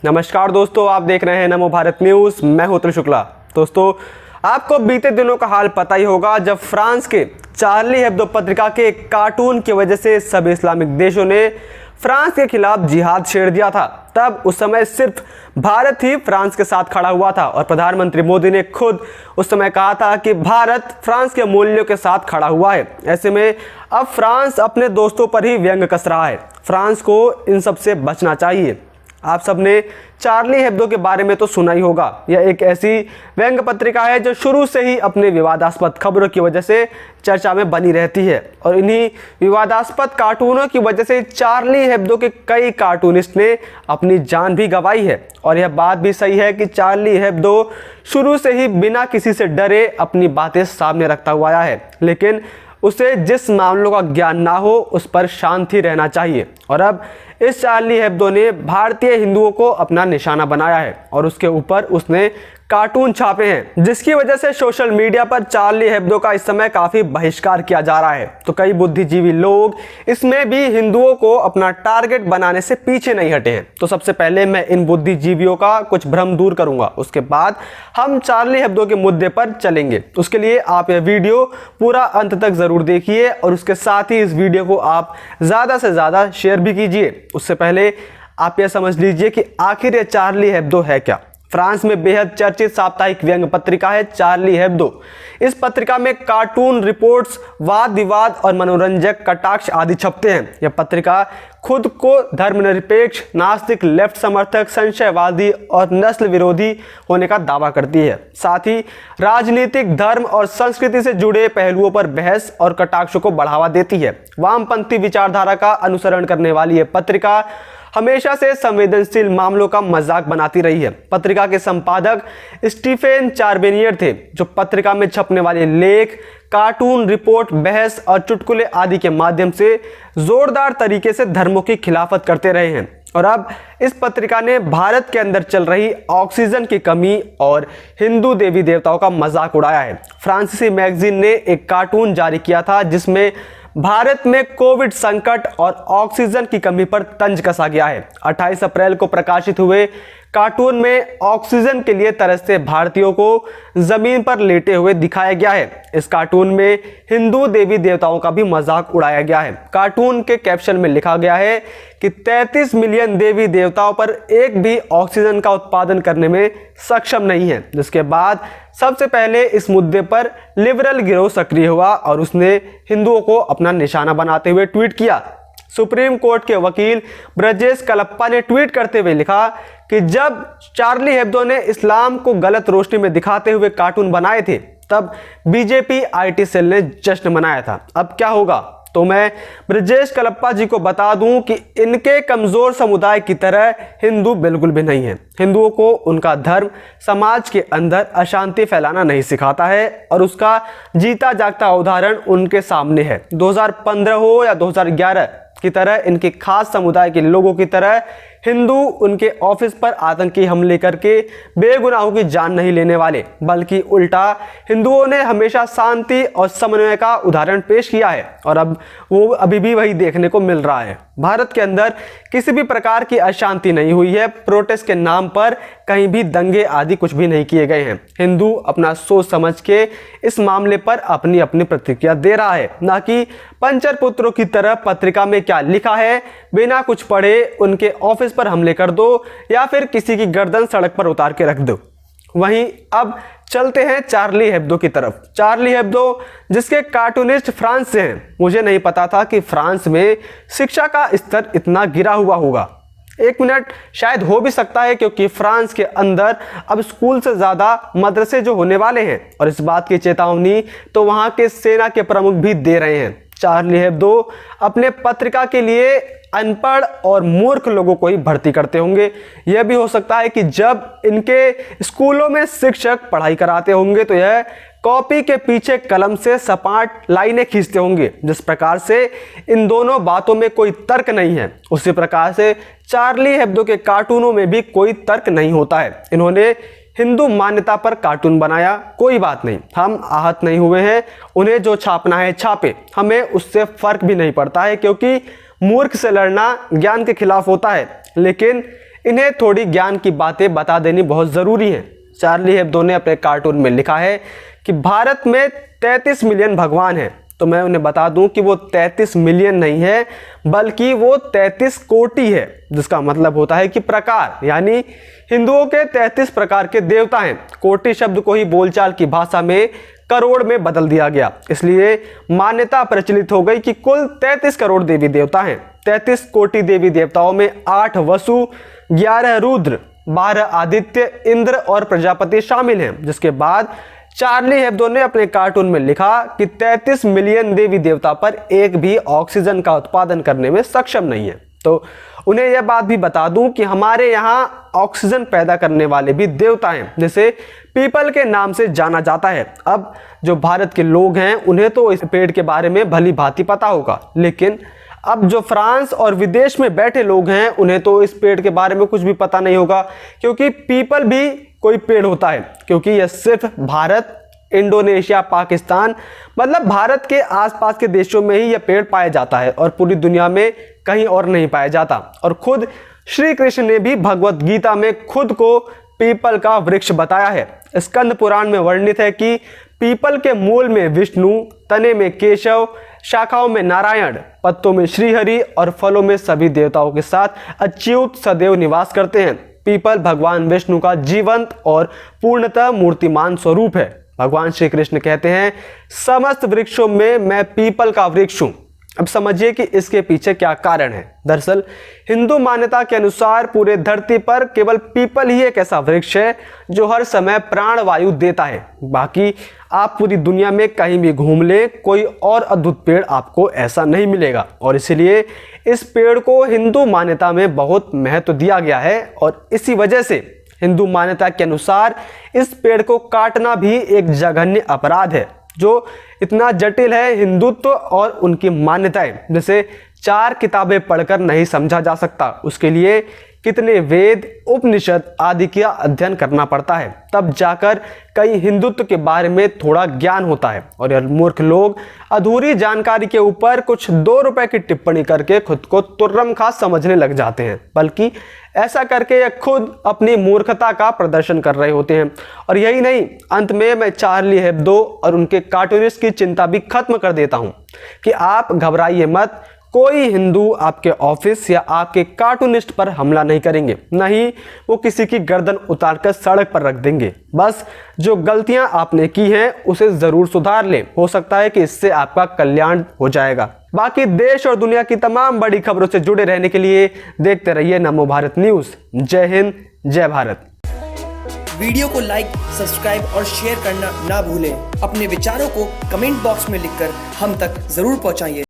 नमस्कार दोस्तों, आप देख रहे हैं नमो भारत न्यूज़। मैं हूं शुक्ला। दोस्तों, आपको बीते दिनों का हाल पता ही होगा, जब फ्रांस के चार्ली हेब्दो पत्रिका के एक कार्टून की वजह से सभी इस्लामिक देशों ने फ्रांस के खिलाफ जिहाद छेड़ दिया था। तब उस समय सिर्फ भारत ही फ्रांस के साथ खड़ा हुआ था और प्रधानमंत्री मोदी ने खुद उस समय कहा था कि भारत फ्रांस के मूल्यों के साथ खड़ा हुआ है। ऐसे में अब फ्रांस अपने दोस्तों पर ही व्यंग कस रहा है। फ्रांस को इन सब से बचना चाहिए। आप सबने चार्ली हेब्दो के बारे में तो सुना ही होगा। यह एक ऐसी व्यंग्य पत्रिका है जो शुरू से ही अपने विवादास्पद खबरों की वजह से चर्चा में बनी रहती है और इन्हीं विवादास्पद कार्टूनों की वजह से चार्ली हेब्दो के कई कार्टूनिस्ट ने अपनी जान भी गंवाई है। और यह बात भी सही है कि चार्ली हेब्दो शुरू से ही बिना किसी से डरे अपनी बातें सामने रखता हुआ आया है, लेकिन उसे जिस मामलों का ज्ञान ना हो उस पर शांत ही रहना चाहिए। और अब इस चार्ली हेब्दो ने भारतीय हिंदुओं को अपना निशाना बनाया है और उसके ऊपर उसने कार्टून छापे हैं, जिसकी वजह से सोशल मीडिया पर चार्ली हेब्दो का इस समय काफी बहिष्कार किया जा रहा है। तो कई बुद्धिजीवी लोग इसमें भी हिंदुओं को अपना टारगेट बनाने से पीछे नहीं हटे हैं। तो सबसे पहले मैं इन बुद्धिजीवियों का कुछ भ्रम दूर करूंगा, उसके बाद हम चार्ली हेब्दो के मुद्दे पर चलेंगे। उसके लिए आप यह वीडियो पूरा अंत तक जरूर देखिए और उसके साथ ही इस वीडियो को आप ज्यादा से ज्यादा शेयर भी कीजिए। उससे पहले आप यह समझ लीजिए कि आखिर यह चार्ली हेब्दो है क्या। फ्रांस में बेहद चर्चित साप्ताहिक व्यंग्य पत्रिका है चार्ली हेब्दो। इस पत्रिका में कार्टून, रिपोर्ट्स, वाद विवाद और मनोरंजक कटाक्ष आदि छपते हैं। यह पत्रिका खुद को धर्मनिरपेक्ष, नास्तिक, लेफ्ट समर्थक, संशयवादी और नस्ल विरोधी होने का दावा करती है। साथ ही राजनीतिक, धर्म और संस्कृति से जुड़े पहलुओं पर बहस और कटाक्ष को बढ़ावा देती है। वामपंथी विचारधारा का अनुसरण करने वाली यह पत्रिका हमेशा से संवेदनशील मामलों का मजाक बनाती रही है। पत्रिका के संपादक स्टीफेन चार्बेनियर थे, जो पत्रिका में छपने वाले लेख, कार्टून, रिपोर्ट, बहस और चुटकुले आदि के माध्यम से जोरदार तरीके से धर्मों की खिलाफत करते रहे हैं। और अब इस पत्रिका ने भारत के अंदर चल रही ऑक्सीजन की कमी और हिंदू देवी देवताओं का मजाक उड़ाया है। फ्रांसीसी मैगजीन ने एक कार्टून जारी किया था जिसमें भारत में कोविड संकट और ऑक्सीजन की कमी पर तंज कसा गया है। 28 अप्रैल को प्रकाशित हुए कार्टून में ऑक्सीजन के लिए तरसते भारतीयों को जमीन पर लेटे हुए दिखाया गया है। इस कार्टून में हिंदू देवी देवताओं का भी मजाक उड़ाया गया है। कार्टून के कैप्शन में लिखा गया है कि 33 मिलियन देवी देवताओं पर एक भी ऑक्सीजन का उत्पादन करने में सक्षम नहीं है। जिसके बाद सबसे पहले इस मुद्दे पर लिबरल गिरोह सक्रिय हुआ और उसने हिंदुओं को अपना निशाना बनाते हुए ट्वीट किया। सुप्रीम कोर्ट के वकील ब्रजेश कलप्पा ने ट्वीट करते हुए लिखा कि जब चार्ली हेब्दो ने इस्लाम को गलत रोशनी में दिखाते हुए कार्टून बनाए थे, तब बीजेपी आईटी सेल ने जश्न मनाया था। अब क्या होगा? तो मैं ब्रजेश कलप्पा जी को बता दूं कि इनके कमजोर समुदाय की तरह हिंदू बिल्कुल भी नहीं है। हिंदुओं को उनका धर्म समाज के अंदर अशांति फैलाना नहीं सिखाता है और उसका जीता जागता उदाहरण उनके सामने है। 2015 हो या 2011 की तरह इनके खास समुदाय के लोगों की तरह हिंदू उनके ऑफिस पर आतंकी हमले करके बेगुनाहों की जान नहीं लेने वाले, बल्कि उल्टा हिंदुओं ने हमेशा शांति और समन्वय का उदाहरण पेश किया है और अब वो अभी भी वही देखने को मिल रहा है। भारत के अंदर किसी भी प्रकार की अशांति नहीं हुई है। प्रोटेस्ट के नाम पर कहीं भी दंगे आदि कुछ भी नहीं किए गए हैं। हिंदू अपना सोच समझ के इस मामले पर अपनी अपनी प्रतिक्रिया दे रहा है, ना कि पंचर पुत्रों की तरह पत्रिका में क्या लिखा है बिना कुछ पढ़े उनके ऑफिस पर हमले कर दो या फिर किसी की गर्दन सड़क पर उतार के रख दो। वहीं अब चलते हैं चार्ली हेब्दो की तरफ। चार्ली हेब्दो जिसके कार्टूनिस्ट फ्रांस से हैं। मुझे नहीं पता था कि फ्रांस में शिक्षा का स्तर इतना गिरा हुआ होगा। एक मिनट, शायद हो भी सकता है, क्योंकि फ्रांस के अंदर अब स्कूल से ज्यादा मदरसे जो होने वाले हैं और इस बात की चेतावनी तो वहां के सेना के प्रमुख भी दे रहे हैं। चार्ली हेब्दो अपने पत्रिका के लिए अनपढ़ और मूर्ख लोगों को ही भर्ती करते होंगे। यह भी हो सकता है कि जब इनके स्कूलों में शिक्षक पढ़ाई कराते होंगे तो यह कॉपी के पीछे कलम से सपाट लाइनें खींचते होंगे। जिस प्रकार से इन दोनों बातों में कोई तर्क नहीं है, उसी प्रकार से चार्ली हेब्दो के कार्टूनों में भी कोई तर्क नहीं होता है। इन्होंने हिंदू मान्यता पर कार्टून बनाया, कोई बात नहीं, हम आहत नहीं हुए हैं। उन्हें जो छापना है छापे, हमें उससे फर्क भी नहीं पड़ता है, क्योंकि मूर्ख से लड़ना ज्ञान के खिलाफ होता है। लेकिन इन्हें थोड़ी ज्ञान की बातें बता देनी बहुत ज़रूरी है। चार्ली हेब्दो ने अपने कार्टून में लिखा है कि भारत में 33 मिलियन भगवान हैं। तो मैं उन्हें बता दूं कि वो 33 मिलियन नहीं है, बल्कि वो 33 कोटि है, जिसका मतलब होता है कि प्रकार, यानी हिंदुओं के 33 प्रकार के देवता हैं। कोटि शब्द को ही बोलचाल की भाषा में करोड़ में बदल दिया गया, इसलिए मान्यता प्रचलित हो गई कि कुल 33 करोड़ देवी देवता हैं। 33 कोटि देवी देवताओं में 8 वसु, 11 रुद्र, 12 आदित्य, इंद्र और प्रजापति शामिल हैं। जिसके बाद चार्ली हेब्दो ने अपने कार्टून में लिखा कि 33 मिलियन देवी देवता पर एक भी ऑक्सीजन का उत्पादन करने में सक्षम नहीं है। तो उन्हें यह बात भी बता दूं कि हमारे यहाँ ऑक्सीजन पैदा करने वाले भी देवता हैं, जिसे पीपल के नाम से जाना जाता है। अब जो भारत के लोग हैं उन्हें तो इस पेड़ के बारे में भली भांति पता होगा, लेकिन अब जो फ्रांस और विदेश में बैठे लोग हैं उन्हें तो इस पेड़ के बारे में कुछ भी पता नहीं होगा, क्योंकि पीपल भी कोई पेड़ होता है, क्योंकि यह सिर्फ भारत, इंडोनेशिया, पाकिस्तान, मतलब भारत के आसपास के देशों में ही यह पेड़ पाया जाता है और पूरी दुनिया में कहीं और नहीं पाया जाता। और खुद श्री कृष्ण ने भी भगवत गीता में खुद को पीपल का वृक्ष बताया है। स्कंद पुराण में वर्णित है कि पीपल के मूल में विष्णु, तने में केशव, शाखाओं में नारायण, पत्तों में श्रीहरि और फलों में सभी देवताओं के साथ अच्युत सदैव निवास करते हैं। पीपल भगवान विष्णु का जीवंत और पूर्णतः मूर्तिमान स्वरूप है। भगवान श्री कृष्ण कहते हैं, समस्त वृक्षों में मैं पीपल का वृक्ष हूं। अब समझिए कि इसके पीछे क्या कारण है। दरअसल हिंदू मान्यता के अनुसार पूरे धरती पर केवल पीपल ही एक ऐसा वृक्ष है जो हर समय प्राण वायु देता है। बाकी आप पूरी दुनिया में कहीं भी घूम ले, कोई और अद्भुत पेड़ आपको ऐसा नहीं मिलेगा। और इसलिए इस पेड़ को हिंदू मान्यता में बहुत महत्व दिया गया है और इसी वजह से हिंदू मान्यता के अनुसार इस पेड़ को काटना भी एक जघन्य अपराध है, जो इतना जटिल है हिंदुत्व और उनकी मान्यताएं, जिसे 4 किताबें पढ़कर नहीं समझा जा सकता। उसके लिए कितने वेद, उपनिषद आदि का अध्ययन करना पड़ता है, तब जाकर कई हिंदुत्व के बारे में थोड़ा ज्ञान होता है। और यह मूर्ख लोग अधूरी जानकारी के ऊपर कुछ 2 रुपए की टिप्पणी करके खुद को तुर्रम खास समझने लग जाते हैं, बल्कि ऐसा करके यह खुद अपनी मूर्खता का प्रदर्शन कर रहे होते हैं। और यही नहीं, अंत में मैं चार्ली हेब्दो और उनके कार्टूनिस्ट की चिंता भी खत्म कर देता हूं कि आप घबराइए मत, कोई हिंदू आपके ऑफिस या आपके कार्टूनिस्ट पर हमला नहीं करेंगे, नहीं वो किसी की गर्दन उतारकर सड़क पर रख देंगे। बस जो गलतियां आपने की हैं उसे जरूर सुधार लें, हो सकता है कि इससे आपका कल्याण हो जाएगा। बाकी देश और दुनिया की तमाम बड़ी खबरों से जुड़े रहने के लिए देखते रहिए नमो भारत न्यूज। जय हिंद, जय भारत। वीडियो को लाइक, सब्सक्राइब और शेयर करना ना भूलें। अपने विचारों को कमेंट बॉक्स में लिखकर हम तक जरूर पहुंचाइए।